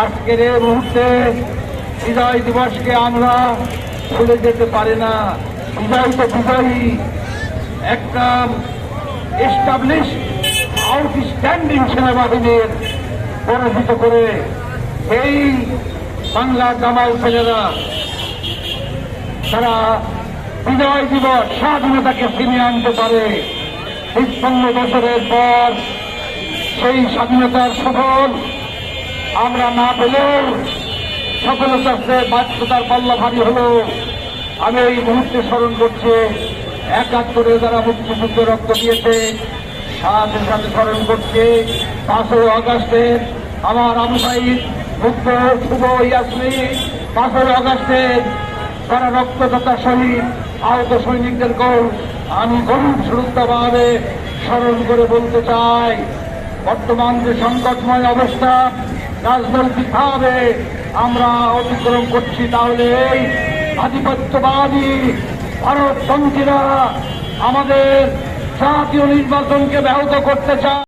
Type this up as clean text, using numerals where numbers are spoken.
আজকের এই মুহূর্তে বিজয় দিবসকে আমরা ভুলে যেতে পারি না। বিজয় তো বিজয়ী, একটা এস্টাবলিশ আউটস্ট্যান্ডিং সেনাবাহিনীর পরাজিত করে এই বাংলা জামাল ছেলেরা তারা বিজয় দিবস স্বাধীনতাকে ফিরিয়ে আনতে পারে। ৫৫ বছরের পর সেই স্বাধীনতার সফল আমরা না পেলেও সফলতার ব্যর্থতার পাল্লা ভারী হলো। আমি এই মুহূর্তে স্মরণ করছি ৭১ যারা মুক্তিযুদ্ধ রক্ত দিয়েছে, সাথে সাথে স্মরণ করছে ৫ই আগস্টের আমার আবু সাঈদ মুক্ত শুভ ইয়াসমিন, ৫ই আগস্টের যারা রক্তদাতা শহীদ আহত সৈনিকদেরকেও আমি গভীর শ্রদ্ধাভাবে স্মরণ করে বলতে চাই, বর্তমান যে সংকটময় অবস্থা রাজনৈতিকভাবে আমরা অতিক্রম করছি, তাহলে এই আধিপত্যবাদী ভারতপন্থীরা আমাদের জাতীয় নির্বাচনকে ব্যাহত করতে চায়।